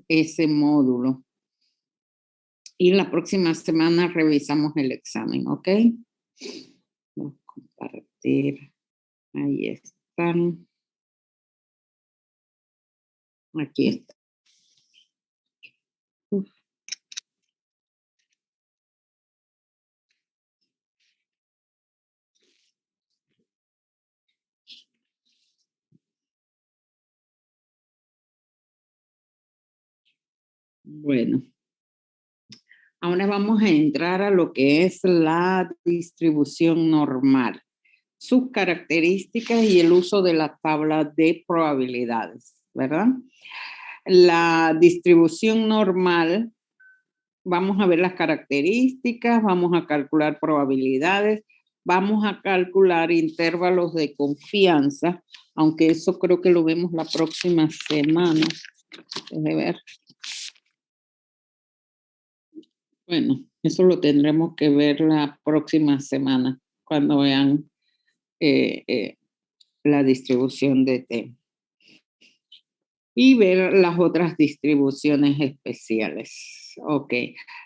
ese módulo. Y la próxima semana revisamos el examen, ¿ok? Voy a compartir. Ahí están. Aquí está. Uf. Bueno, ahora vamos a entrar a lo que es la distribución normal, sus características y el uso de la tabla de probabilidades, ¿verdad? La distribución normal, vamos a ver las características, vamos a calcular probabilidades, vamos a calcular intervalos de confianza, aunque eso creo que lo vemos la próxima semana. Déjame ver. Bueno, eso lo tendremos que ver la próxima semana, cuando vean la distribución de T. Y ver las otras distribuciones especiales. Ok.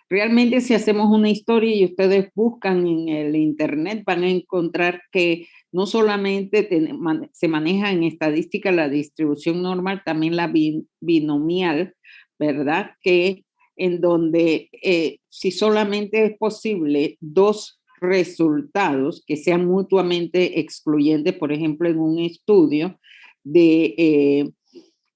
Realmente si hacemos una historia y ustedes buscan en el internet, van a encontrar que no solamente se maneja en estadística la distribución normal, también la binomial, ¿verdad? Que en donde si solamente es posible dos resultados que sean mutuamente excluyentes, por ejemplo, en un estudio de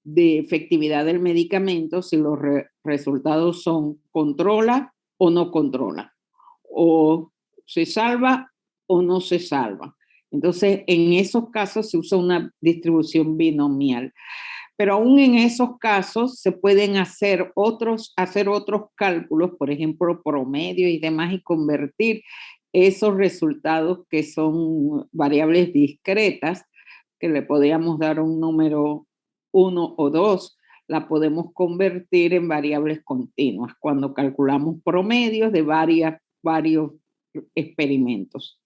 efectividad del medicamento, si los resultados son controla o no controla, o se salva o no se salva. Entonces, en esos casos se usa una distribución binomial. Pero aún en esos casos se pueden hacer otros cálculos, por ejemplo, promedio y demás, y convertir esos resultados que son variables discretas, que le podríamos dar un número 1 o 2, la podemos convertir en variables continuas cuando calculamos promedios de varios experimentos.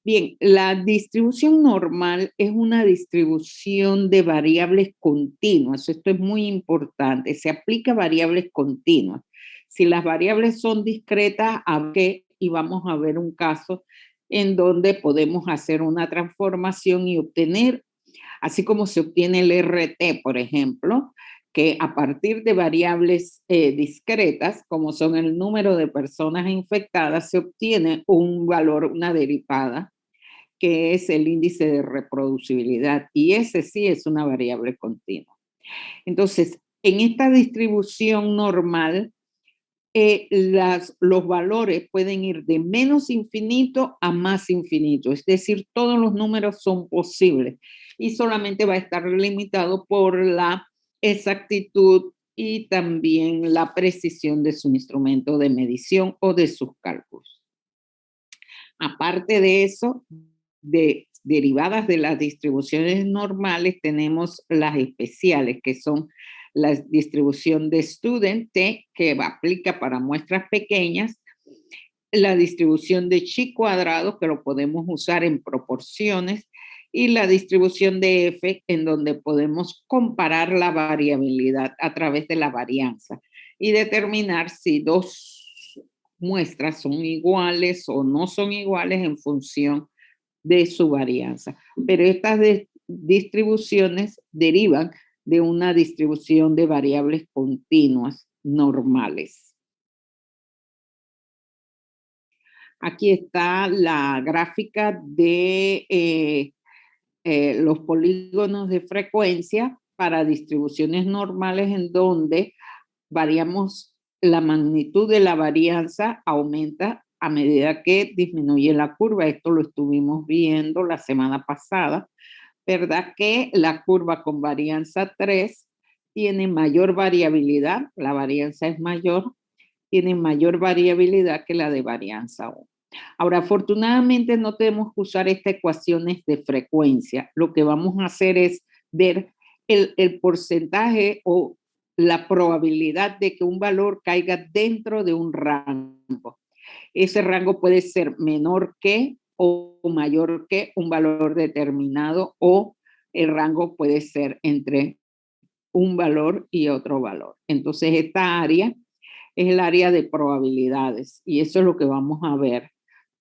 Bien, la distribución normal es una distribución de variables continuas. Esto es muy importante. Se aplica a variables continuas. Si las variables son discretas, y vamos a ver un caso en donde podemos hacer una transformación y obtener, así como se obtiene el RT, por ejemplo, que a partir de variables discretas, como son el número de personas infectadas, se obtiene un valor, una derivada, que es el índice de reproducibilidad, y ese sí es una variable continua. Entonces, en esta distribución normal, los valores pueden ir de menos infinito a más infinito, es decir, todos los números son posibles y solamente va a estar limitado por la exactitud y también la precisión de su instrumento de medición o de sus cálculos. Aparte de eso, derivadas de las distribuciones normales, tenemos las especiales, que son la distribución de student, T, que aplica para muestras pequeñas, la distribución de chi cuadrado, que lo podemos usar en proporciones, y la distribución de F, en donde podemos comparar la variabilidad a través de la varianza y determinar si dos muestras son iguales o no son iguales en función de su varianza. Pero estas distribuciones derivan de una distribución de variables continuas normales. Aquí está la gráfica de los polígonos de frecuencia para distribuciones normales en donde variamos la magnitud de la varianza, aumenta a medida que disminuye la curva. Esto lo estuvimos viendo la semana pasada, ¿verdad? Que la curva con varianza 3 tiene mayor variabilidad, la varianza es mayor, tiene mayor variabilidad que la de varianza 1. Ahora, afortunadamente no tenemos que usar estas ecuaciones de frecuencia. Lo que vamos a hacer es ver el porcentaje o la probabilidad de que un valor caiga dentro de un rango. Ese rango puede ser menor que o mayor que un valor determinado, o el rango puede ser entre un valor y otro valor. Entonces, esta área es el área de probabilidades y eso es lo que vamos a ver,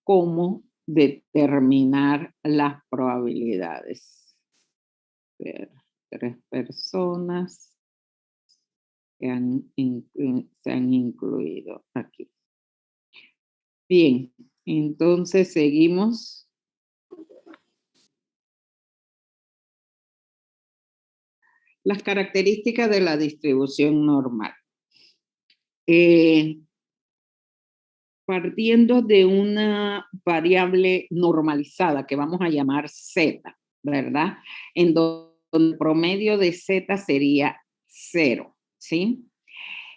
cómo determinar las probabilidades. Tres personas que se han incluido aquí. Bien, entonces seguimos. Las características de la distribución normal. Partiendo de una variable normalizada que vamos a llamar Z, ¿verdad? En donde el promedio de Z sería 0, ¿sí?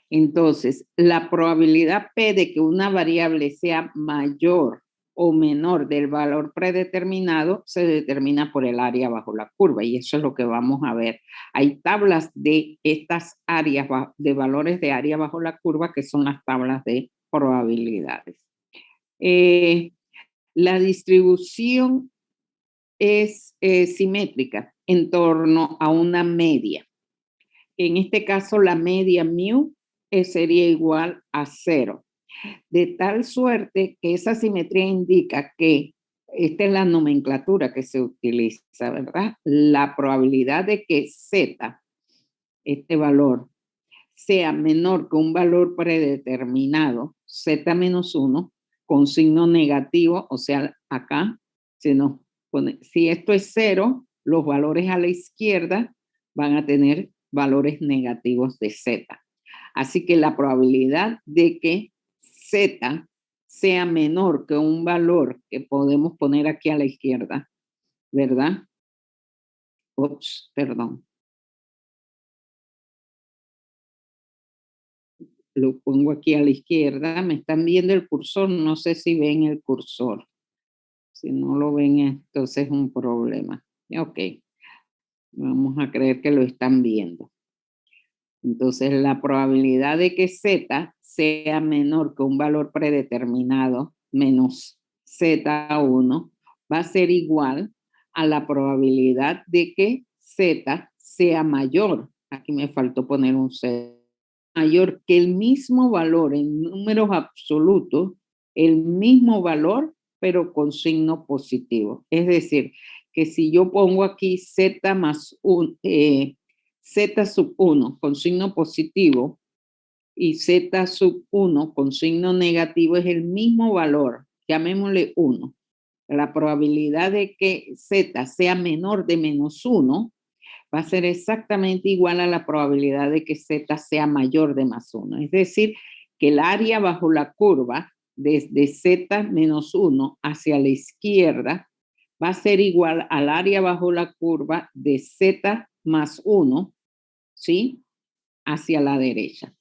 Entonces, la probabilidad P de que una variable sea mayor o menor del valor predeterminado se determina por el área bajo la curva y eso es lo que vamos a ver. Hay tablas de estas áreas de valores de área bajo la curva que son las tablas de probabilidades. La distribución es simétrica en torno a una media. En este caso, la media mu sería igual a 0. De tal suerte que esa simetría indica que esta es la nomenclatura que se utiliza, ¿verdad? La probabilidad de que Z, este valor, sea menor que un valor predeterminado, Z menos 1, con signo negativo, o sea, acá, si esto es 0, los valores a la izquierda van a tener valores negativos de Z. Así que la probabilidad de que Z sea menor que un valor que podemos poner aquí a la izquierda, ¿verdad? Ups, perdón. Lo pongo aquí a la izquierda. Me están viendo el cursor, no sé si ven el cursor. Si no lo ven, entonces es un problema. Ok, vamos a creer que lo están viendo. Entonces, la probabilidad de que Z sea menor que un valor predeterminado menos Z1 va a ser igual a la probabilidad de que Z sea mayor. Aquí me faltó poner un Z. Mayor que el mismo valor en números absolutos, el mismo valor, pero con signo positivo. Es decir, que si yo pongo aquí Z más 1, Z sub 1 con signo positivo y Z sub 1 con signo negativo es el mismo valor, llamémosle 1. La probabilidad de que Z sea menor de menos 1 va a ser exactamente igual a la probabilidad de que Z sea mayor de más 1. Es decir, que el área bajo la curva desde Z menos 1 hacia la izquierda va a ser igual al área bajo la curva de Z más 1, ¿sí? Hacia la derecha.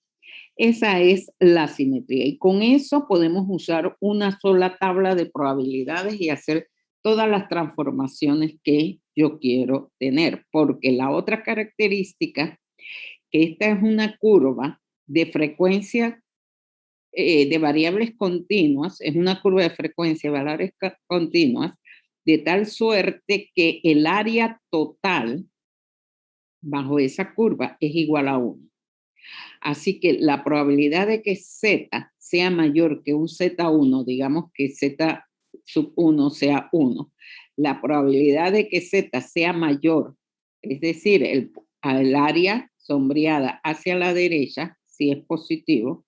Esa es la simetría y con eso podemos usar una sola tabla de probabilidades y hacer todas las transformaciones que yo quiero tener, porque la otra característica, que esta es una curva de frecuencia de variables continuas, es una curva de frecuencia de variables continuas, de tal suerte que el área total bajo esa curva es igual a 1. Así que la probabilidad de que Z sea mayor que un Z1, digamos que Z sub 1 sea 1, la probabilidad de que Z sea mayor, es decir, el área sombreada hacia la derecha, si es positivo,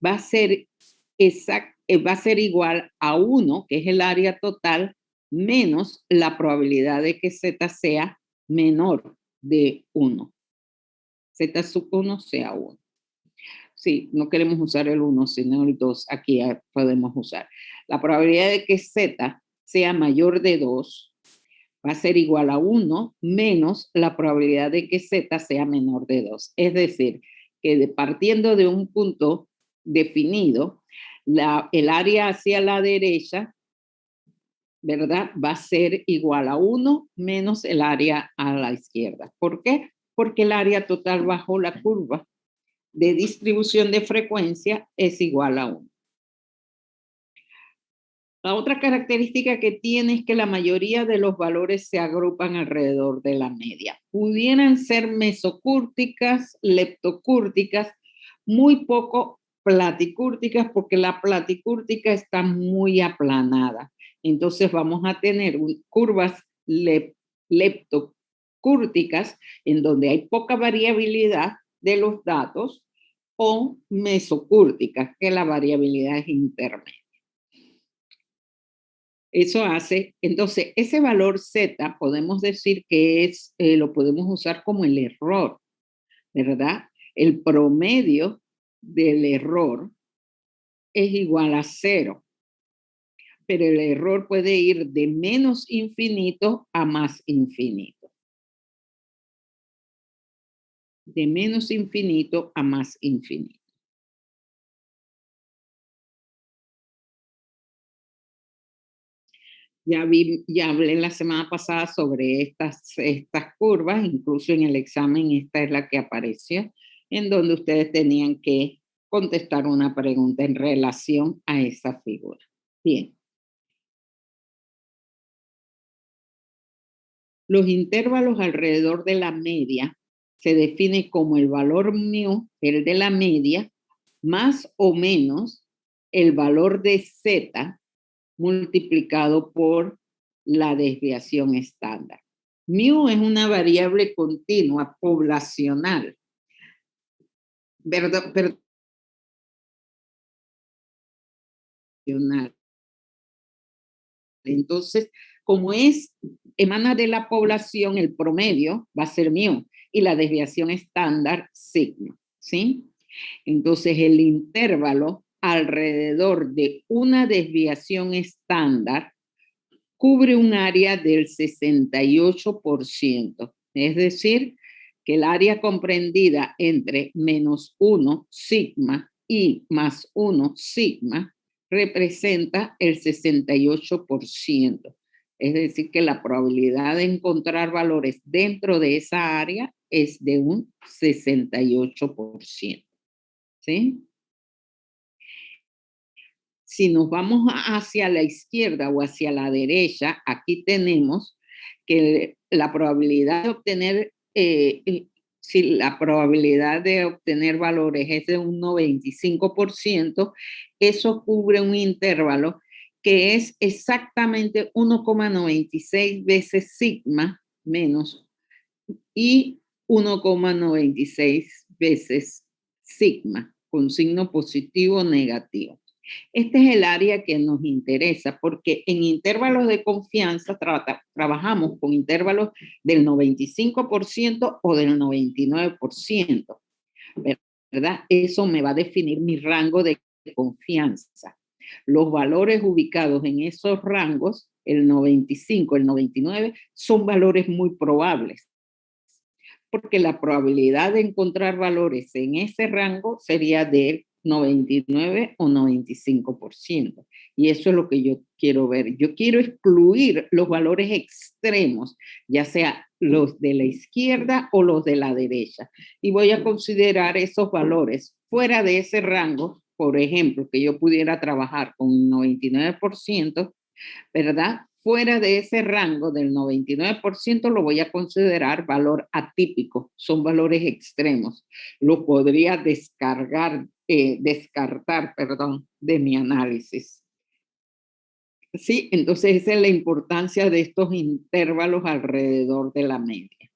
va a ser va a ser igual a 1, que es el área total, menos la probabilidad de que Z sea menor de 1. Z sub 1 sea 1. Sí, no queremos usar el 1, sino el 2. Aquí podemos usar. La probabilidad de que Z sea mayor de 2 va a ser igual a 1 menos la probabilidad de que Z sea menor de 2. Es decir, que partiendo de un punto definido, el área hacia la derecha, ¿verdad? Va a ser igual a 1 menos el área a la izquierda. ¿Por qué? Porque el área total bajo la curva de distribución de frecuencia es igual a 1. La otra característica que tiene es que la mayoría de los valores se agrupan alrededor de la media. Pudieran ser mesocúrticas, leptocúrticas, muy poco platicúrticas, porque la platicúrtica está muy aplanada. Entonces vamos a tener curvas leptocúrticas en donde hay poca variabilidad de los datos, o mesocúrticas, que la variabilidad es intermedia. Eso hace, entonces, ese valor Z podemos decir que es, lo podemos usar como el error, ¿verdad? El promedio del error es igual a 0, pero el error puede ir de menos infinito a más infinito. De menos infinito a más infinito. Ya hablé la semana pasada sobre estas curvas, incluso en el examen esta es la que apareció, en donde ustedes tenían que contestar una pregunta en relación a esa figura. Bien. Los intervalos alrededor de la media se define como el valor mu, el de la media, más o menos el valor de z multiplicado por la desviación estándar. Mu es una variable continua poblacional. Entonces, como emana de la población, el promedio va a ser mu y la desviación estándar sigma, ¿sí? Entonces, el intervalo alrededor de una desviación estándar cubre un área del 68%, es decir, que el área comprendida entre -1 sigma y +1 sigma representa el 68%. Es decir, que la probabilidad de encontrar valores dentro de esa área es de un 68%. ¿Sí? Si nos vamos hacia la izquierda o hacia la derecha, aquí tenemos que la probabilidad de obtener, si la probabilidad de obtener valores es de un 95%, eso cubre un intervalo que es exactamente 1,96 veces sigma menos y 1,96 veces sigma, con signo positivo o negativo. Este es el área que nos interesa porque en intervalos de confianza trabajamos con intervalos del 95% o del 99%, ¿verdad? Eso me va a definir mi rango de confianza. Los valores ubicados en esos rangos, el 95, el 99, son valores muy probables, porque la probabilidad de encontrar valores en ese rango sería del 99 o 95%. Y eso es lo que yo quiero ver. Yo quiero excluir los valores extremos, ya sea los de la izquierda o los de la derecha. Y voy a considerar esos valores fuera de ese rango, por ejemplo, que yo pudiera trabajar con un 99%, ¿verdad? Fuera de ese rango del 99% lo voy a considerar valor atípico, son valores extremos. Lo podría descartar, de mi análisis. Sí, entonces esa es la importancia de estos intervalos alrededor de la media.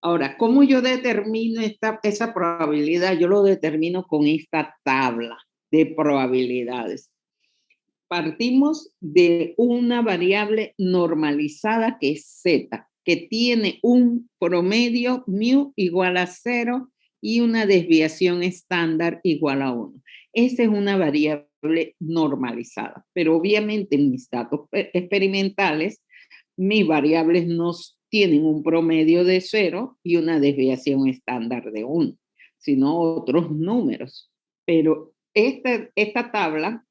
Ahora, ¿cómo yo determino esa probabilidad? Yo lo determino con esta tabla de probabilidades. Partimos de una variable normalizada que es z, que tiene un promedio mu igual a 0 y una desviación estándar igual a 1. Esa es una variable normalizada, pero obviamente en mis datos experimentales, mis variables no tienen un promedio de 0 y una desviación estándar de 1, sino otros números. Pero esta tabla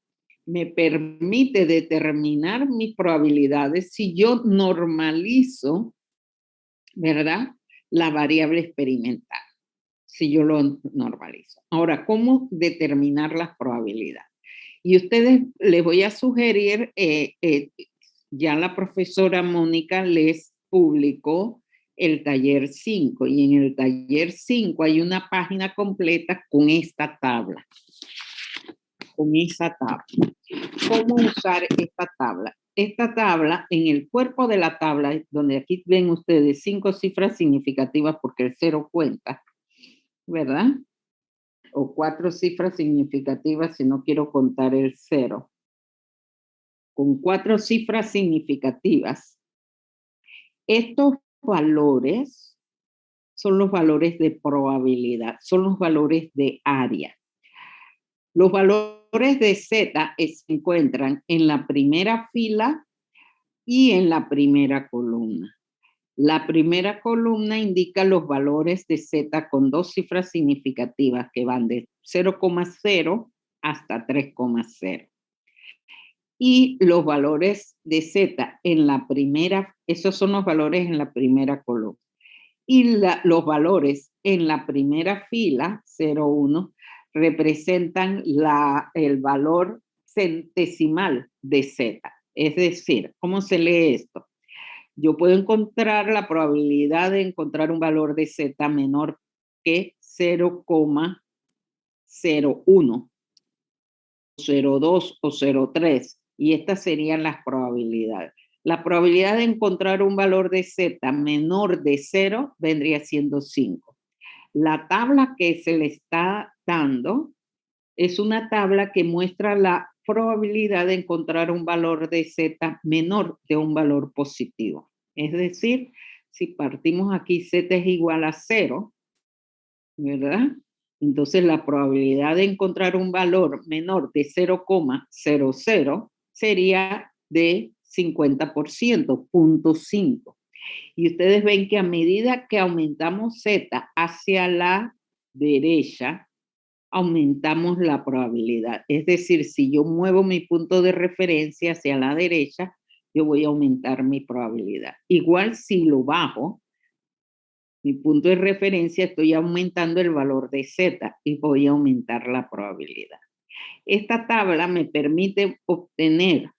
me permite determinar mis probabilidades si yo normalizo, ¿verdad? La variable experimental, si yo lo normalizo. Ahora, ¿cómo determinar las probabilidades? Y ustedes, les voy a sugerir, ya la profesora Mónica les publicó el taller 5 y en el taller 5 hay una página completa con esta tabla. Con esa tabla. ¿Cómo usar esta tabla? Esta tabla, en el cuerpo de la tabla, donde aquí ven ustedes 5 cifras significativas porque el 0 cuenta, ¿verdad? O 4 cifras significativas si no quiero contar el 0. Con 4 cifras significativas. Estos valores son los valores de probabilidad, son los valores de área. Los valores de Z se encuentran en la primera fila y en la primera columna. La primera columna indica los valores de Z con 2 cifras significativas que van de 0,0 hasta 3,0. Y los valores de Z en la primera, esos son los valores en la primera columna. Y los valores en la primera fila, 0, 1, representan el valor centesimal de Z. Es decir, ¿cómo se lee esto? Yo puedo encontrar la probabilidad de encontrar un valor de Z menor que 0,01, 0,2 o 0,3. Y estas serían las probabilidades. La probabilidad de encontrar un valor de Z menor de 0 vendría siendo 5. La tabla que se le está dando es una tabla que muestra la probabilidad de encontrar un valor de Z menor de un valor positivo. Es decir, si partimos aquí Z es igual a 0, ¿verdad? Entonces la probabilidad de encontrar un valor menor de 0,00 sería de 50%, 0.5. Y ustedes ven que a medida que aumentamos Z hacia la derecha, aumentamos la probabilidad. Es decir, si yo muevo mi punto de referencia hacia la derecha, yo voy a aumentar mi probabilidad. Igual si lo bajo, mi punto de referencia, estoy aumentando el valor de Z y voy a aumentar la probabilidad. Esta tabla me permite obtener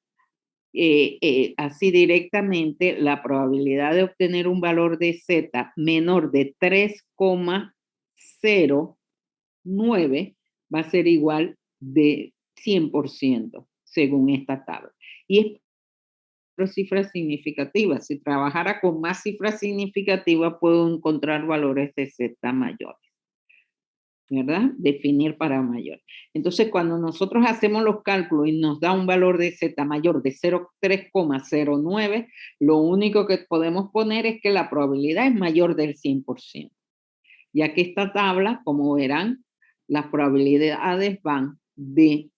así directamente la probabilidad de obtener un valor de Z menor de 3,09 va a ser igual de 100% según esta tabla. Y es por cifras significativas. Si trabajara con más cifras significativas, puedo encontrar valores de Z mayores, ¿verdad? Definir para mayor. Entonces, cuando nosotros hacemos los cálculos y nos da un valor de Z mayor de 3,09, lo único que podemos poner es que la probabilidad es mayor del 100%. Ya que esta tabla, como verán, las probabilidades van de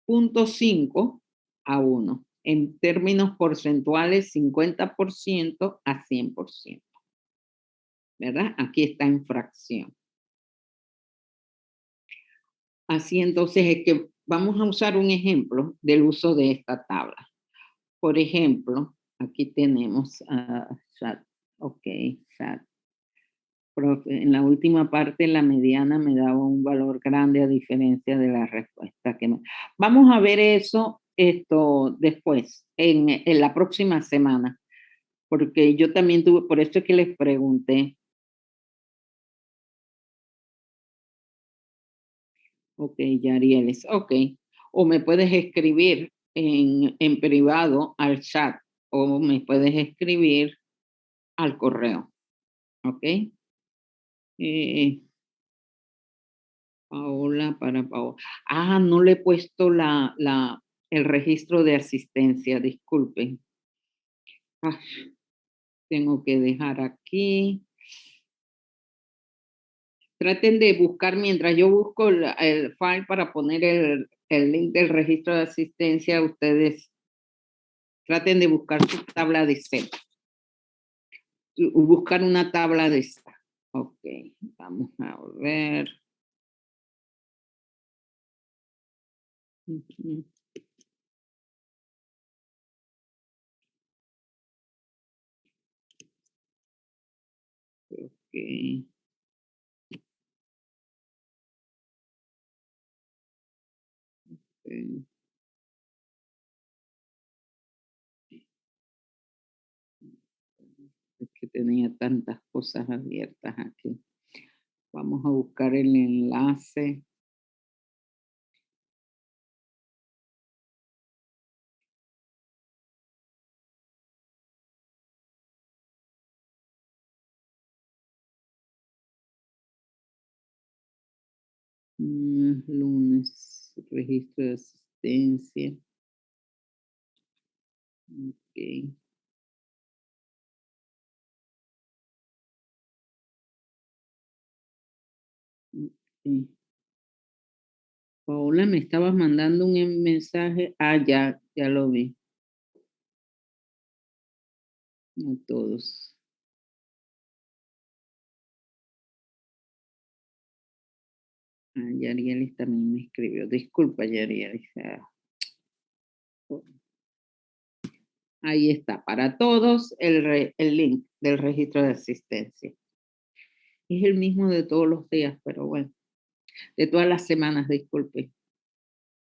0.5 a 1. En términos porcentuales, 50% a 100%. ¿Verdad? Aquí está en fracción. Así entonces es que vamos a usar un ejemplo del uso de esta tabla. Por ejemplo, aquí tenemos chat. Ok, chat. En la última parte, la mediana me daba un valor grande a diferencia de la respuesta que me... Vamos a ver eso después, en la próxima semana, porque yo también tuve, por eso es que les pregunté. Ok, Yarieles, ok. O me puedes escribir en privado al chat o me puedes escribir al correo, ok. Eh, Paola para Paola. Ah, no le he puesto el registro de asistencia, disculpen. Ah, tengo que dejar aquí. Traten de buscar, mientras yo busco el file para poner el link del registro de asistencia, ustedes traten de buscar su tabla de Z. Buscar una tabla de Z. Ok, vamos a ver. Ok. Okay. tenía tantas cosas abiertas aquí. Vamos a buscar el enlace. Lunes, registro de asistencia. Ok. Ok. Paola, me estabas mandando un mensaje. Ah, ya lo vi. A todos. Ah, Yarielis también me escribió. Disculpa, Yarielis. Ahí está, para todos el link del registro de asistencia. Es el mismo de todos los días, pero bueno. De todas las semanas, disculpe.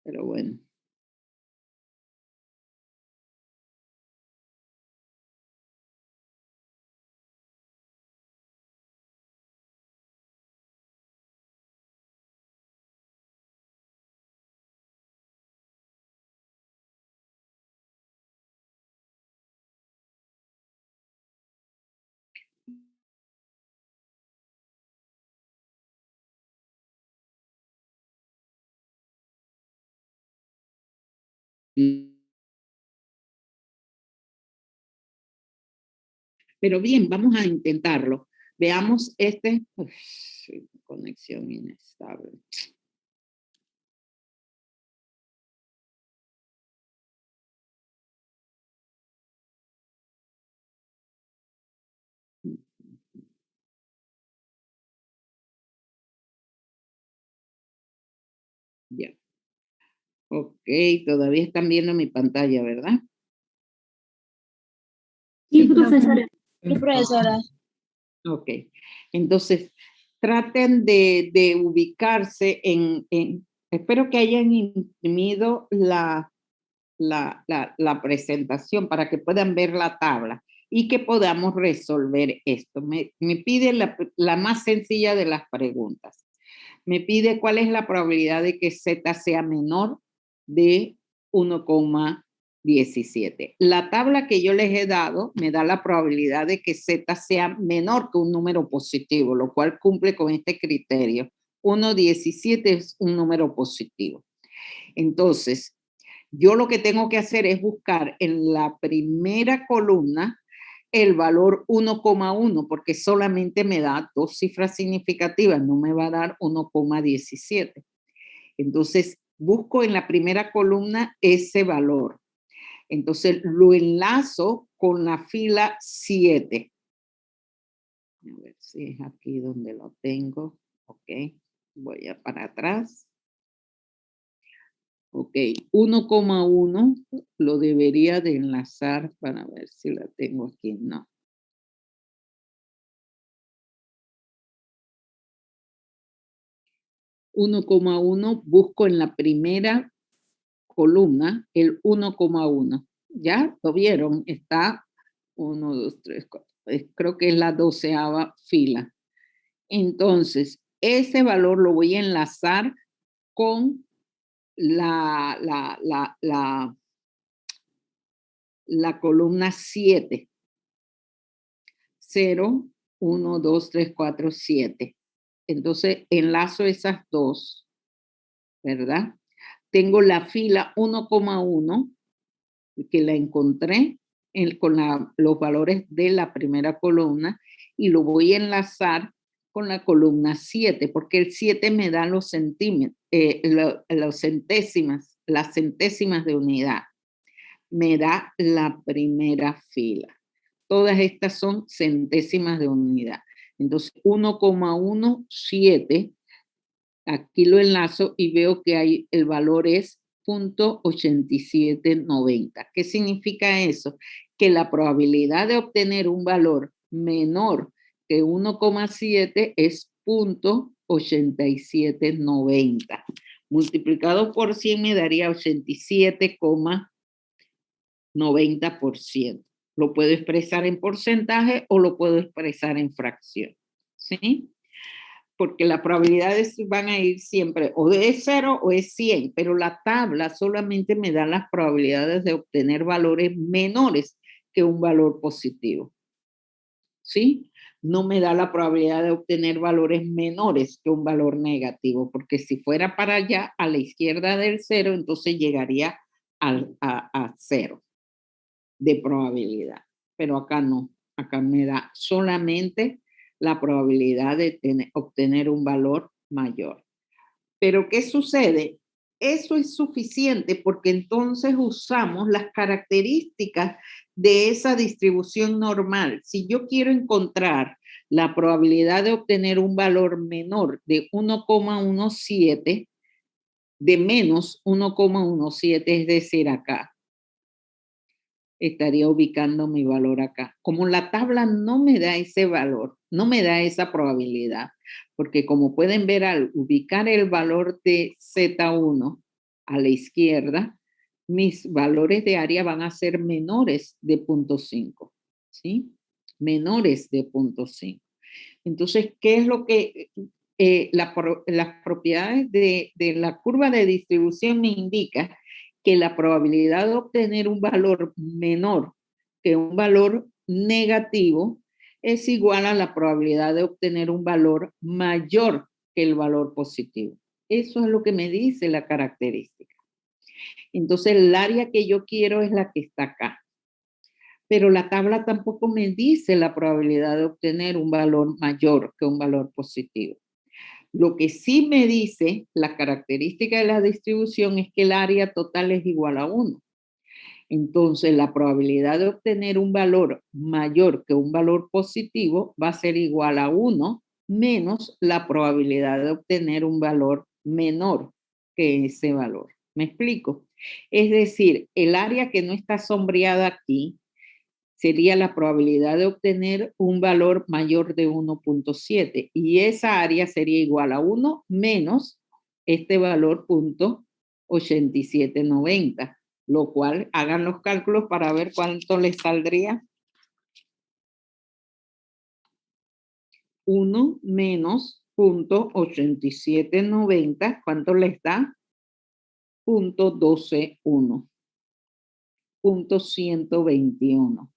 Pero bueno. Pero bien, vamos a intentarlo. Veamos este. Uf, conexión inestable. Ya. Ok, todavía están viendo mi pantalla, ¿verdad? Sí, profesora. Sí, profesora. Ok, entonces traten de ubicarse espero que hayan imprimido la presentación para que puedan ver la tabla y que podamos resolver esto. Me pide la más sencilla de las preguntas. Me pide cuál es la probabilidad de que Z sea menor de 1,17. La tabla que yo les he dado me da la probabilidad de que Z sea menor que un número positivo, lo cual cumple con este criterio. 1,17 es un número positivo. Entonces, yo lo que tengo que hacer es buscar en la primera columna el valor 1,1 porque solamente me da dos cifras significativas, no me va a dar 1,17. Entonces, busco en la primera columna ese valor. Entonces, lo enlazo con la fila 7. A ver si es aquí donde lo tengo. Ok, voy a para atrás. Ok, 1,1 lo debería de enlazar para ver si la tengo aquí. No. 1,1 busco en la primera columna el 1,1. ¿Ya? ¿Lo vieron? Está 1, 2, 3, 4. Creo que es la 12ª fila. Entonces, ese valor lo voy a enlazar con la columna 7. 0, 1, 2, 3, 4, 7. Entonces, enlazo esas dos, ¿verdad? Tengo la fila 1,1, que la encontré con los valores de la primera columna, y lo voy a enlazar con la columna 7, porque el 7 me da los centésimas, las centésimas de unidad. Me da la primera fila. Todas estas son centésimas de unidad. Entonces, 1,17, aquí lo enlazo y veo que el valor es 0.8790. ¿Qué significa eso? Que la probabilidad de obtener un valor menor que 1,7 es 0.8790. Multiplicado por 100 me daría 87,90%. Lo puedo expresar en porcentaje o lo puedo expresar en fracción, ¿sí? Porque las probabilidades van a ir siempre o es 0 o es 100, pero la tabla solamente me da las probabilidades de obtener valores menores que un valor positivo, ¿sí? No me da la probabilidad de obtener valores menores que un valor negativo, porque si fuera para allá, a la izquierda del 0, entonces llegaría a 0 de probabilidad. Pero acá no, acá me da solamente la probabilidad de obtener un valor mayor. Pero ¿qué sucede? Eso es suficiente porque entonces usamos las características de esa distribución normal. Si yo quiero encontrar la probabilidad de obtener un valor menor de 1,17, de menos 1,17, es decir, acá, estaría ubicando mi valor acá. Como la tabla no me da ese valor, no me da esa probabilidad, porque como pueden ver al ubicar el valor de Z1 a la izquierda, mis valores de área van a ser menores de 0,5, ¿sí? Menores de 0,5. Entonces, ¿qué es lo que las propiedades de la curva de distribución me indica? Que la probabilidad de obtener un valor menor que un valor negativo es igual a la probabilidad de obtener un valor mayor que el valor positivo. Eso es lo que me dice la característica. Entonces, el área que yo quiero es la que está acá, pero la tabla tampoco me dice la probabilidad de obtener un valor mayor que un valor positivo. Lo que sí me dice la característica de la distribución es que el área total es igual a 1. Entonces, la probabilidad de obtener un valor mayor que un valor positivo va a ser igual a 1 menos la probabilidad de obtener un valor menor que ese valor. ¿Me explico? Es decir, el área que no está sombreada aquí sería la probabilidad de obtener un valor mayor de 1,7 y esa área sería igual a 1 menos este valor .8790, lo cual hagan los cálculos para ver cuánto les saldría. 1 menos .8790, ¿cuánto les da? .121, .121.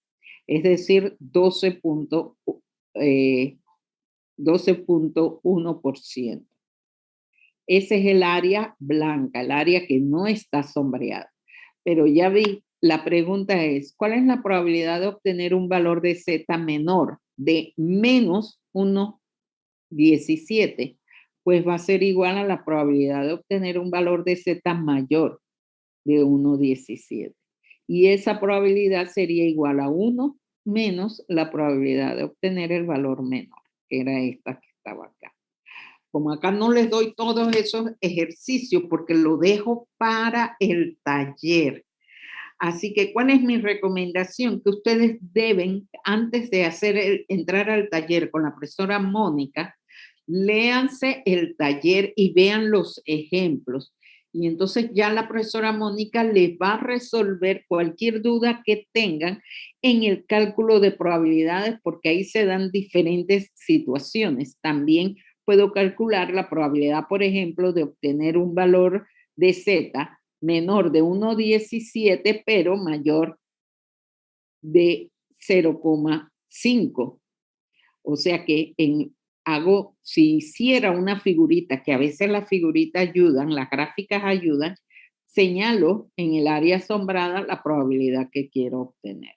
Es decir, 12,1%. Ese es el área blanca, el área que no está sombreada. Pero ya vi, la pregunta es, ¿cuál es la probabilidad de obtener un valor de Z menor de menos 1,17? Pues va a ser igual a la probabilidad de obtener un valor de Z mayor de 1,17. Y esa probabilidad sería igual a 1 menos la probabilidad de obtener el valor menor, que era esta que estaba acá. Como acá no les doy todos esos ejercicios porque lo dejo para el taller. Así que, ¿cuál es mi recomendación? Que ustedes deben, antes de entrar al taller con la profesora Mónica, léanse el taller y vean los ejemplos. Y entonces ya la profesora Mónica les va a resolver cualquier duda que tengan en el cálculo de probabilidades, porque ahí se dan diferentes situaciones. También puedo calcular la probabilidad, por ejemplo, de obtener un valor de Z menor de 1,17, pero mayor de 0,5. O sea que si hiciera una figurita, que a veces las figuritas ayudan, las gráficas ayudan, señalo en el área asombrada la probabilidad que quiero obtener.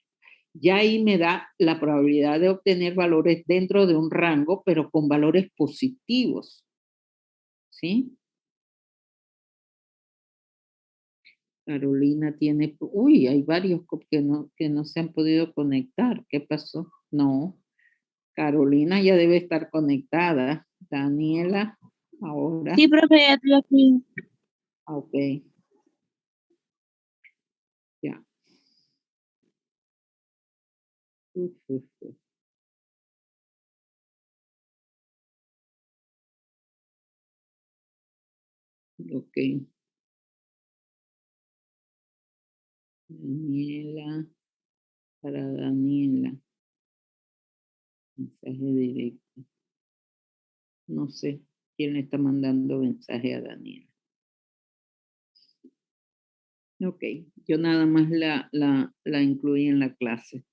Ya ahí me da la probabilidad de obtener valores dentro de un rango, pero con valores positivos. ¿Sí? Carolina tiene, uy, hay varios que no se han podido conectar. ¿Qué pasó? No, Carolina ya debe estar conectada. Daniela, ahora. Sí, profe, ya estoy aquí. Ok, ya. Uf, uf, uf. Ok, Daniela. Para Daniela. Mensaje directo. No sé quién le está mandando mensaje a Daniela. Ok, yo nada más la incluí en la clase.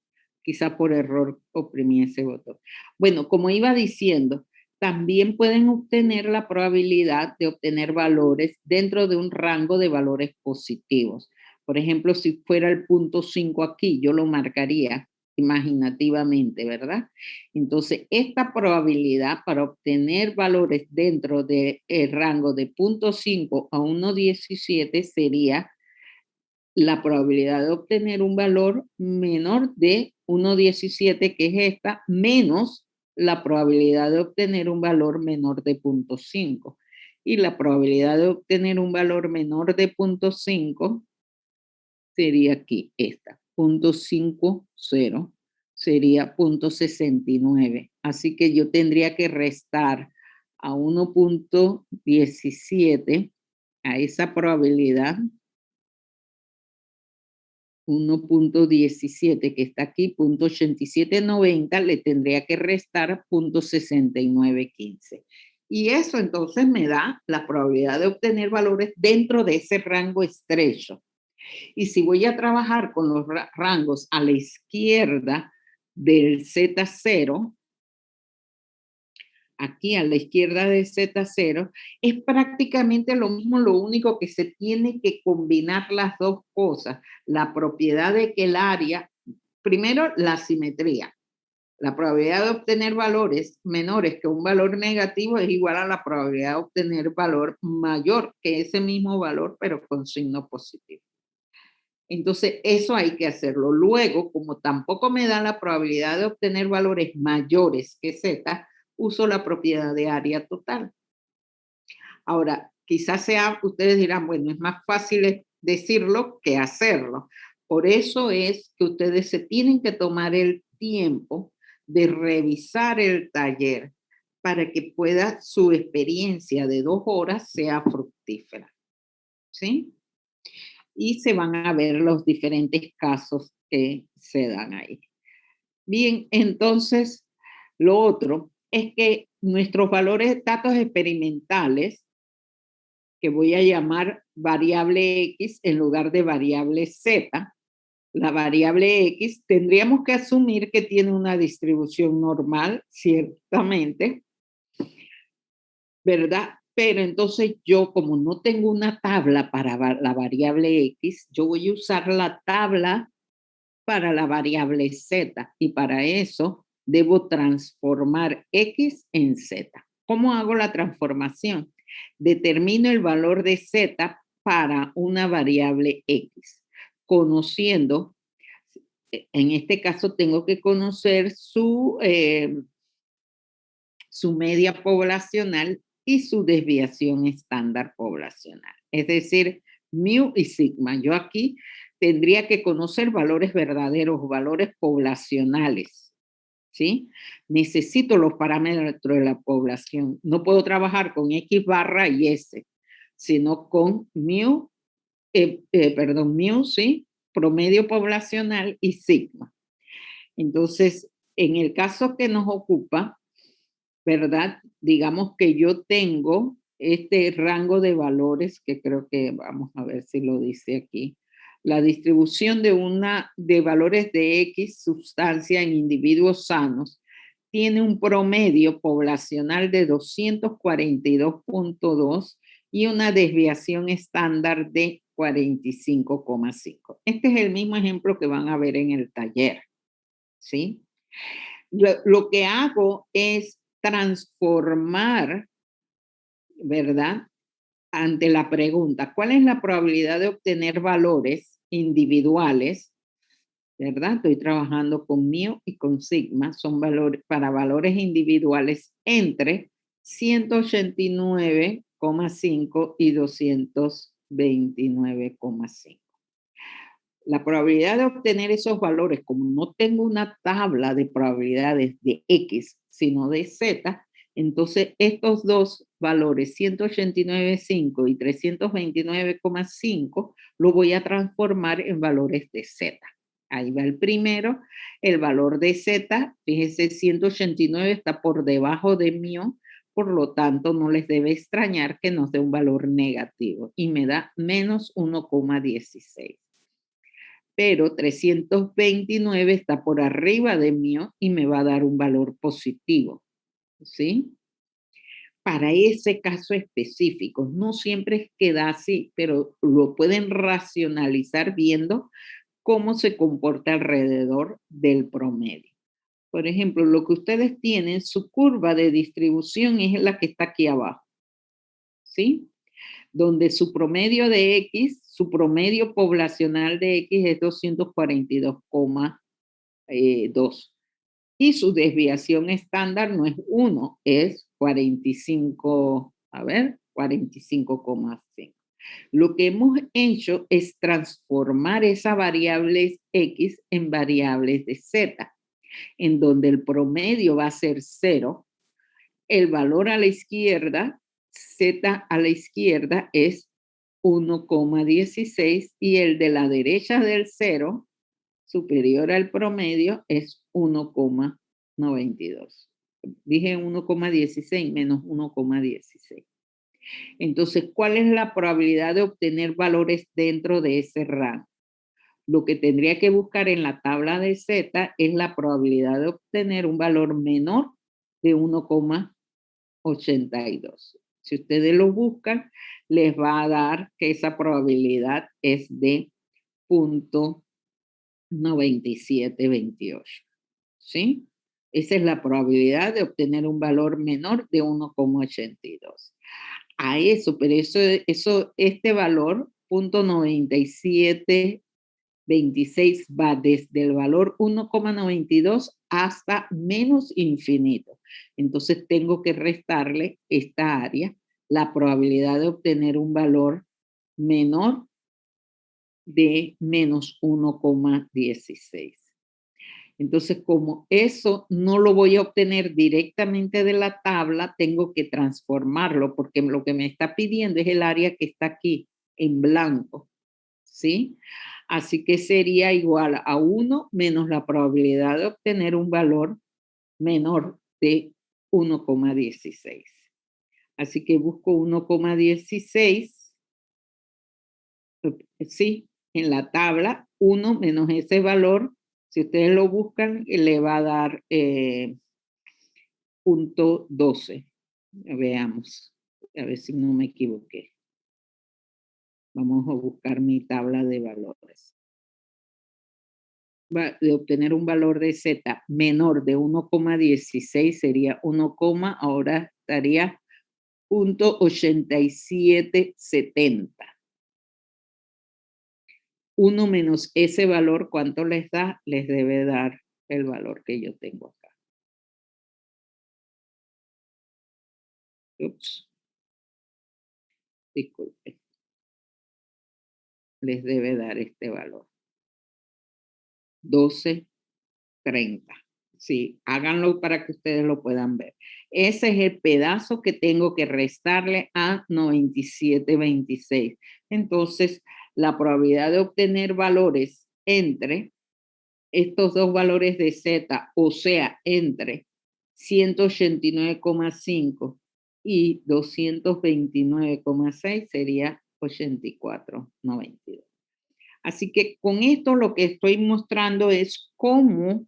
Quizá por error oprimí ese botón. Bueno, como iba diciendo, también pueden obtener la probabilidad de obtener valores dentro de un rango de valores positivos. Por ejemplo, si fuera el punto 5 aquí, yo lo marcaría imaginativamente, ¿verdad? Entonces, esta probabilidad para obtener valores dentro del rango de punto 5 a 1,17 sería la probabilidad de obtener un valor menor de 1,17, que es esta, menos la probabilidad de obtener un valor menor de 0,5. Y la probabilidad de obtener un valor menor de 0,5 sería aquí, esta, 0,50 sería 0,69. Así que yo tendría que restar a 1,17 a esa probabilidad 1,17 que está aquí, 0,8790, le tendría que restar 0,6915. Y eso entonces me da la probabilidad de obtener valores dentro de ese rango estrecho. Y si voy a trabajar con los rangos a la izquierda del Z0, aquí a la izquierda de Z0, es prácticamente lo mismo, lo único que se tiene que combinar las dos cosas, la propiedad de que el área, primero la simetría, la probabilidad de obtener valores menores que un valor negativo es igual a la probabilidad de obtener valor mayor que ese mismo valor, pero con signo positivo. Entonces, eso hay que hacerlo. Luego, como tampoco me da la probabilidad de obtener valores mayores que Z, uso la propiedad de área total. Ahora, quizás sea, ustedes dirán, bueno, es más fácil decirlo que hacerlo. Por eso es que ustedes se tienen que tomar el tiempo de revisar el taller para que pueda su experiencia de 2 horas sea fructífera. ¿Sí? Y se van a ver los diferentes casos que se dan ahí. Bien, entonces, lo otro es que nuestros valores, datos experimentales, que voy a llamar variable X en lugar de variable Z, la variable X, tendríamos que asumir que tiene una distribución normal, ciertamente, ¿verdad? Pero entonces yo, como no tengo una tabla para la variable X, yo voy a usar la tabla para la variable Z y para eso debo transformar X en Z. ¿Cómo hago la transformación? Determino el valor de Z para una variable X, conociendo, en este caso tengo que conocer su media poblacional y su desviación estándar poblacional. Es decir, mu y sigma. Yo aquí tendría que conocer valores verdaderos, valores poblacionales, ¿sí? Necesito los parámetros de la población. No puedo trabajar con X barra y S, sino con mu, mu, ¿sí? Promedio poblacional y sigma. Entonces, en el caso que nos ocupa, ¿verdad? Digamos que yo tengo este rango de valores, que creo que vamos a ver si lo dice aquí. La distribución de valores de X sustancia en individuos sanos tiene un promedio poblacional de 242,2 y una desviación estándar de 45,5. Este es el mismo ejemplo que van a ver en el taller, ¿sí? Lo que hago es transformar, ¿verdad? Ante la pregunta, ¿cuál es la probabilidad de obtener valores individuales? ¿Verdad? Estoy trabajando con mu y con sigma, son valores para valores individuales entre 189,5 y 229,5. La probabilidad de obtener esos valores, como no tengo una tabla de probabilidades de X, sino de Z, entonces estos dos valores, 189,5 y 329,5, lo voy a transformar en valores de Z. Ahí va el primero. El valor de Z, fíjese, 189 está por debajo de mu, por lo tanto no les debe extrañar que nos dé un valor negativo y me da menos 1,16. Pero 329 está por arriba de mu y me va a dar un valor positivo, ¿sí? Para ese caso específico, no siempre queda así, pero lo pueden racionalizar viendo cómo se comporta alrededor del promedio. Por ejemplo, lo que ustedes tienen, su curva de distribución es la que está aquí abajo, ¿sí? Donde su promedio de X, su promedio poblacional de X es 242,2. Y su desviación estándar no es 1, es 45, a ver, 45,5. Lo que hemos hecho es transformar esa variable X en variables de Z, en donde el promedio va a ser 0, el valor a la izquierda, Z a la izquierda es 1,16 y el de la derecha del 0, superior al promedio, es 1,92. Dije 1,16 menos 1,16. Entonces, ¿cuál es la probabilidad de obtener valores dentro de ese rango? Lo que tendría que buscar en la tabla de Z es la probabilidad de obtener un valor menor de 1,82. Si ustedes lo buscan, les va a dar que esa probabilidad es de 0,9728. ¿Sí? Esa es la probabilidad de obtener un valor menor de 1,82. A eso, pero este valor, 0,9726, va desde el valor 1,92 hasta menos infinito. Entonces tengo que restarle esta área, la probabilidad de obtener un valor menor de menos 1,16. Entonces, como eso no lo voy a obtener directamente de la tabla, tengo que transformarlo porque lo que me está pidiendo es el área que está aquí en blanco, ¿sí? Así que sería igual a 1 menos la probabilidad de obtener un valor menor de 1,16. Así que busco 1,16, sí, en la tabla, 1 menos ese valor. Si ustedes lo buscan, le va a dar 0,12. Veamos, a ver si no me equivoqué. Vamos a buscar mi tabla de valores. De obtener un valor de Z menor de 1,16 sería 1, ahora estaría 0,8770. 1 menos ese valor, ¿cuánto les da? Les debe dar el valor que yo tengo acá. Ups. Disculpen. Les debe dar este valor. 12,30. Sí, háganlo para que ustedes lo puedan ver. Ese es el pedazo que tengo que restarle a 9726. Entonces, la probabilidad de obtener valores entre estos dos valores de Z, o sea, entre 189,5 y 229,6 sería 84,92. Así que con esto lo que estoy mostrando es cómo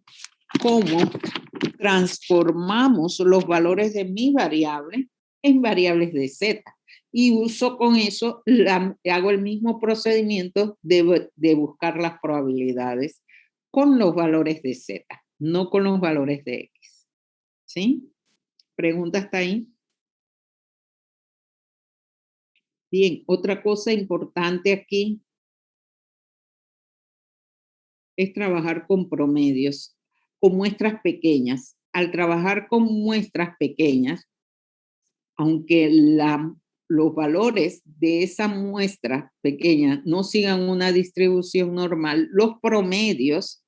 transformamos los valores de mi variable en variables de Z. Y uso con eso, hago el mismo procedimiento de buscar las probabilidades con los valores de Z, no con los valores de X. ¿Sí? ¿Pregunta hasta ahí? Bien, otra cosa importante aquí es trabajar con promedios, con muestras pequeñas. Al trabajar con muestras pequeñas, aunque los valores de esa muestra pequeña no sigan una distribución normal, los promedios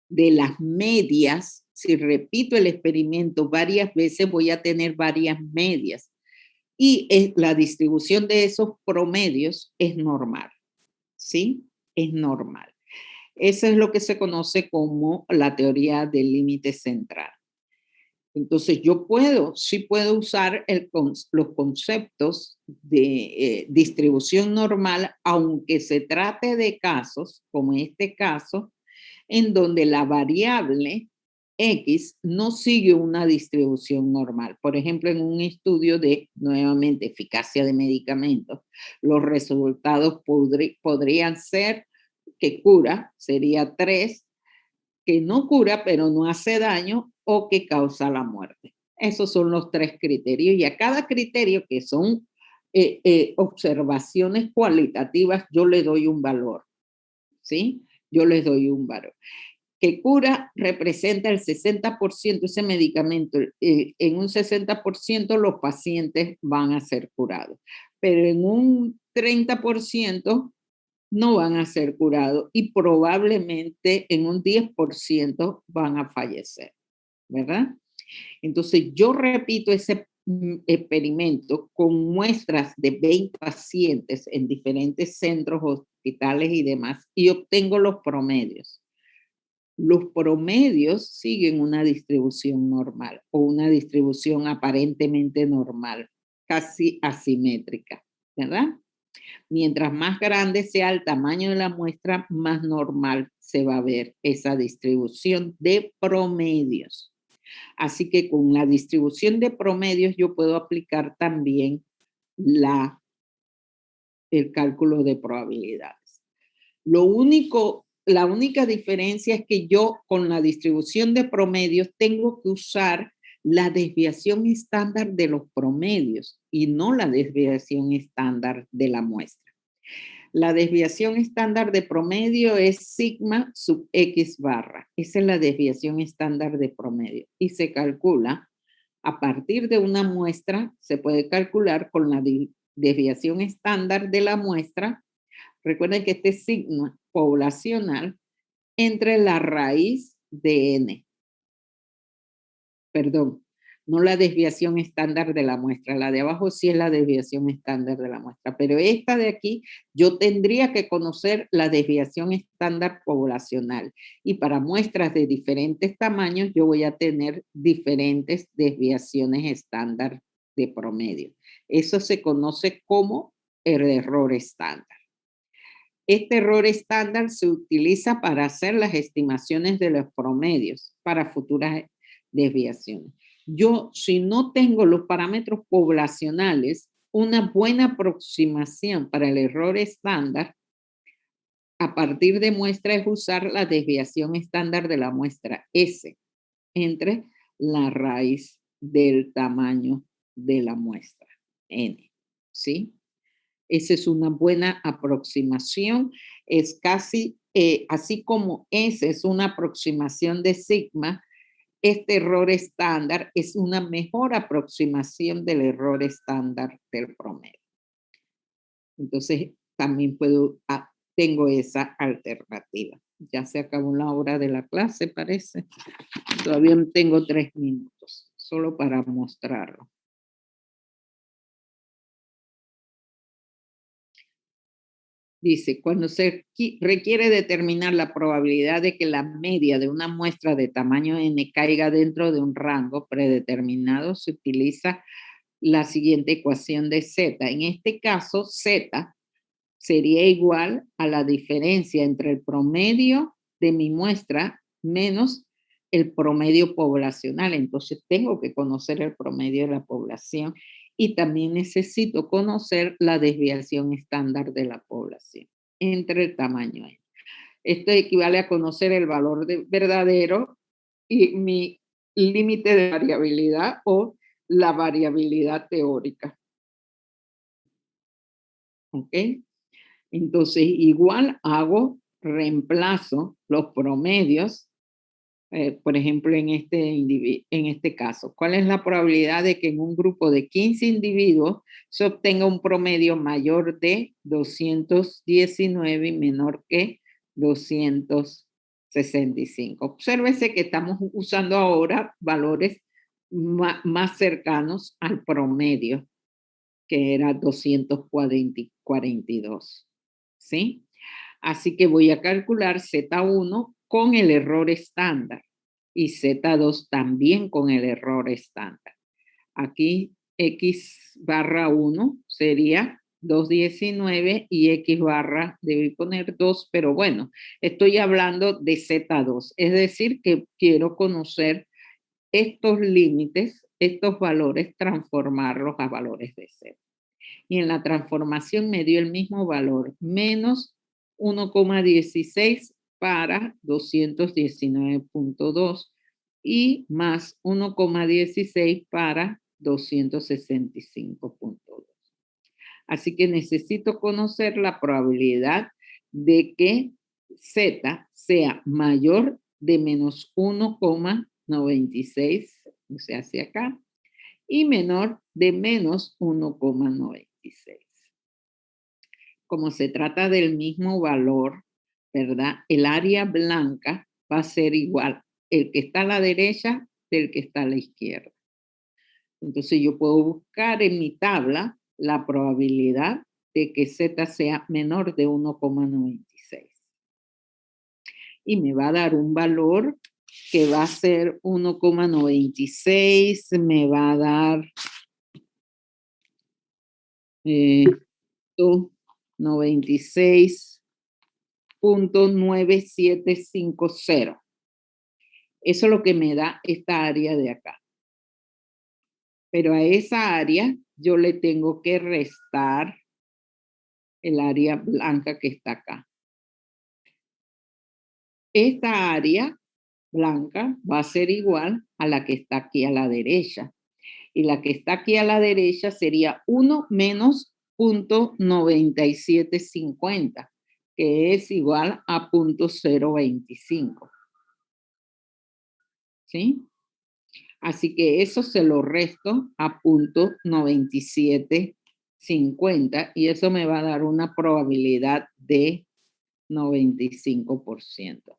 de las medias, si repito el experimento varias veces, voy a tener varias medias. Y la distribución de esos promedios es normal, ¿sí? Es normal. Eso es lo que se conoce como la teoría del límite central. Entonces yo sí puedo usar los conceptos de distribución normal, aunque se trate de casos, como este caso, en donde la variable X no sigue una distribución normal. Por ejemplo, en un estudio de, nuevamente, eficacia de medicamentos, los resultados podrían ser que cura, sería 3, que no cura pero no hace daño o que causa la muerte. Esos son los 3 criterios y a cada criterio, que son observaciones cualitativas, yo le doy un valor, ¿sí? Yo les doy un valor. Que cura representa el 60%, ese medicamento, en un 60% los pacientes van a ser curados, pero en un 30% no van a ser curados y probablemente en un 10% van a fallecer, ¿verdad? Entonces yo repito ese experimento con muestras de 20 pacientes en diferentes centros, hospitales y demás, y obtengo los promedios. Los promedios siguen una distribución normal o una distribución aparentemente normal, casi asimétrica, ¿verdad? Mientras más grande sea el tamaño de la muestra, más normal se va a ver esa distribución de promedios. Así que con la distribución de promedios yo puedo aplicar también el cálculo de probabilidades. La única diferencia es que yo con la distribución de promedios tengo que usar la desviación estándar de los promedios y no la desviación estándar de la muestra. La desviación estándar de promedio es sigma sub x barra. Esa es la desviación estándar de promedio y se calcula a partir de una muestra, se puede calcular con la desviación estándar de la muestra. Recuerden que este signo poblacional entre la raíz de n. Perdón, no la desviación estándar de la muestra. La de abajo sí es la desviación estándar de la muestra, pero esta de aquí yo tendría que conocer la desviación estándar poblacional. Y para muestras de diferentes tamaños yo voy a tener diferentes desviaciones estándar de promedio. Eso se conoce como el error estándar. Este error estándar se utiliza para hacer las estimaciones de los promedios para futuras desviaciones. Yo, si no tengo los parámetros poblacionales, una buena aproximación para el error estándar a partir de muestra es usar la desviación estándar de la muestra S entre la raíz del tamaño de la muestra N, ¿sí? Esa es una buena aproximación. Es casi, así como S es una aproximación de sigma, este error estándar es una mejor aproximación del error estándar del promedio. Entonces, también tengo esa alternativa. Ya se acabó la hora de la clase, parece. Todavía tengo 3 minutos, solo para mostrarlo. Dice, cuando se requiere determinar la probabilidad de que la media de una muestra de tamaño n caiga dentro de un rango predeterminado, se utiliza la siguiente ecuación de z. En este caso, z sería igual a la diferencia entre el promedio de mi muestra menos el promedio poblacional. Entonces, tengo que conocer el promedio de la población y también necesito conocer la desviación estándar de la población entre el tamaño n. Esto equivale a conocer el valor verdadero y mi límite de variabilidad o la variabilidad teórica. ¿Ok? Entonces, igual reemplazo los promedios, por ejemplo, en este caso. ¿Cuál es la probabilidad de que en un grupo de 15 individuos se obtenga un promedio mayor de 219 y menor que 265? Obsérvese que estamos usando ahora valores más cercanos al promedio, que era 242. ¿Sí? Así que voy a calcular Z1 con el error estándar y Z2 también con el error estándar. Aquí X barra 1 sería 219 y X barra, debí poner 2, pero bueno, estoy hablando de Z2, es decir, que quiero conocer estos límites, estos valores, transformarlos a valores de Z. Y en la transformación me dio el mismo valor, menos 1,16 para 219.2 y más 1,16 para 265.2. Así que necesito conocer la probabilidad de que Z sea mayor de menos 1,96, o sea, hacia acá, y menor de menos 1,96. Como se trata del mismo valor, ¿verdad? El área blanca va a ser igual el que está a la derecha del que está a la izquierda. Entonces yo puedo buscar en mi tabla la probabilidad de que Z sea menor de 1,96. Y me va a dar un valor que va a ser 1,96, me va a dar 96.9750. Eso es lo que me da esta área de acá. Pero a esa área yo le tengo que restar el área blanca que está acá. Esta área blanca va a ser igual a la que está aquí a la derecha. Y la que está aquí a la derecha sería 1 menos 0.9750, que es igual a 0.025. ¿Sí? Así que eso se lo resto a 0.9750 y eso me va a dar una probabilidad de 95%.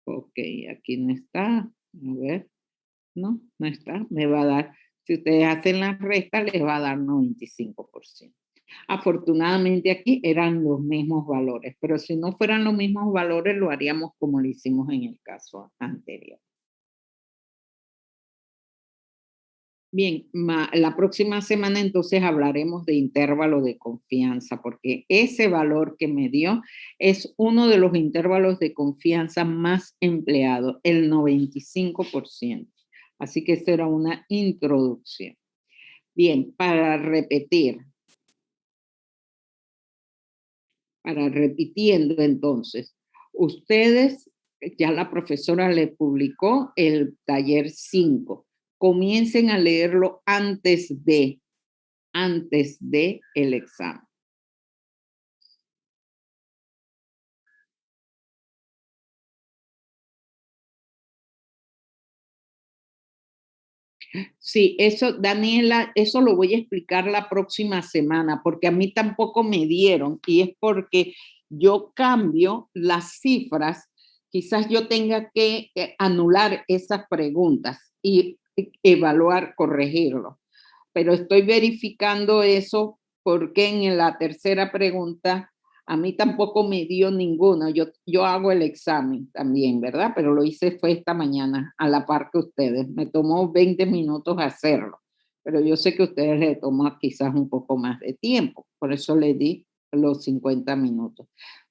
Ok, aquí no está. A ver, no está. Me va a dar, si ustedes hacen la resta, les va a dar 95%. Afortunadamente aquí eran los mismos valores, pero si no fueran los mismos valores, lo haríamos como lo hicimos en el caso anterior. Bien, la próxima semana entonces hablaremos de intervalo de confianza, porque ese valor que me dio es uno de los intervalos de confianza más empleados, el 95%. Así que esto era una introducción. Bien, para repitiendo entonces, ustedes, ya la profesora le publicó el taller 5. Comiencen a leerlo antes de el examen. Sí, eso, Daniela, eso lo voy a explicar la próxima semana, porque a mí tampoco me dieron, y es porque yo cambio las cifras, quizás yo tenga que anular esas preguntas y evaluar, corregirlo. Pero estoy verificando eso porque en la tercera pregunta a mí tampoco me dio ninguno. Yo hago el examen también, ¿verdad? Pero lo hice fue esta mañana a la par que ustedes. Me tomó 20 minutos hacerlo, pero yo sé que a ustedes les toma quizás un poco más de tiempo. Por eso le di los 50 minutos.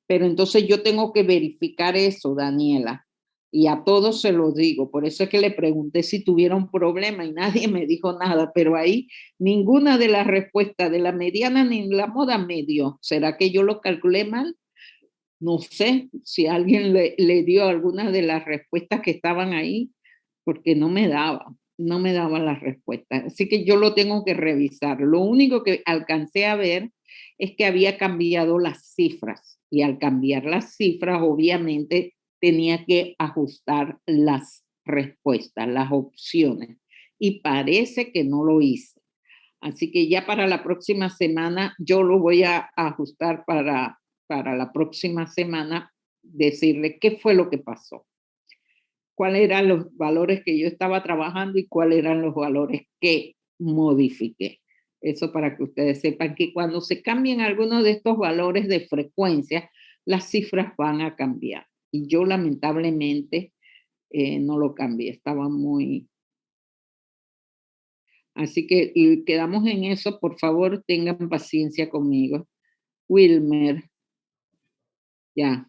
Pero entonces yo tengo que verificar eso, Daniela, y a todos se lo digo. Por eso es que le pregunté si tuvieron problema y nadie me dijo nada, pero ahí ninguna de las respuestas de la mediana ni la moda me dio. ¿Será que yo lo calculé mal? No sé si alguien le dio alguna de las respuestas que estaban ahí, porque no me daba las respuestas. Así que yo lo tengo que revisar. Lo único que alcancé a ver es que había cambiado las cifras y al cambiar las cifras, obviamente tenía que ajustar las respuestas, las opciones. Y parece que no lo hice. Así que ya para la próxima semana yo lo voy a ajustar para la próxima semana, decirle qué fue lo que pasó, cuáles eran los valores que yo estaba trabajando y cuáles eran los valores que modifiqué. Eso para que ustedes sepan que cuando se cambien algunos de estos valores de frecuencia, las cifras van a cambiar. Y yo lamentablemente no lo cambié, estaba muy... Así que quedamos en eso, por favor, tengan paciencia conmigo. Wilmer, ya,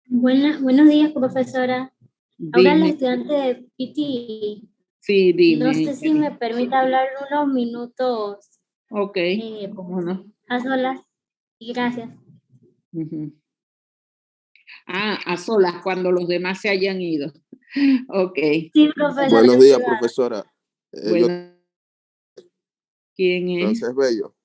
Buenos días, profesora. Ahora la dime, estudiante de PT. sí, No dime. sé si me permite hablar unos minutos Ok, cómo no. a solas. Y gracias. Ujú. Ah, a solas, cuando los demás se hayan ido. Ok, Sí, profesora, Buenos en días, privado. profesora. Yo, bueno, ¿quién es? Ramsés Bello.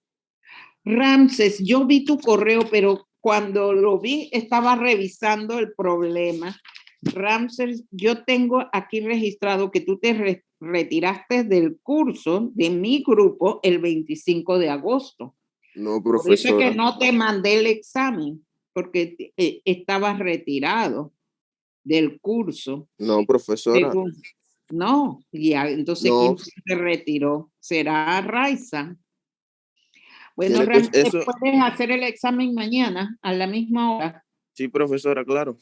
Ramses, yo vi tu correo, pero cuando lo vi estaba revisando el problema. Ramses, yo tengo aquí registrado que tú te retiraste del curso de mi grupo el 25 de agosto. No, Por eso es que profesora. no te mandé el examen, porque estabas retirado del curso. No, profesora. No, ya, entonces, No, ¿quién se retiró? ¿Será Raiza? Bueno, tiene que Ramses, eso. puedes hacer el examen mañana a la misma hora. Sí, profesora, claro.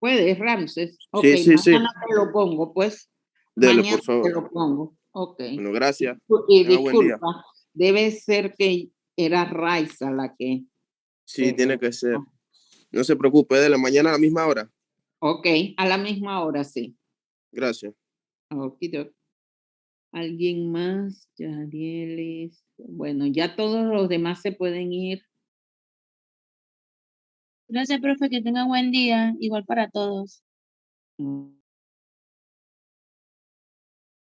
Puedes, Ramses. Ok, Sí, sí, sí. mañana te lo pongo, pues. Dele, Mañana por te favor. lo pongo. Ok. Bueno, gracias. Y Tenga buen día. disculpa, debe ser que era Raiza la que Sí, se tiene que ser. retiró. No se preocupe, dele mañana a la misma hora. Ok, a la misma hora, sí. Gracias. Okidok. ¿Alguien más? Yarielis. Bueno, ya todos los demás se pueden ir. Gracias, profe, que tenga buen día. Igual para todos. Mm.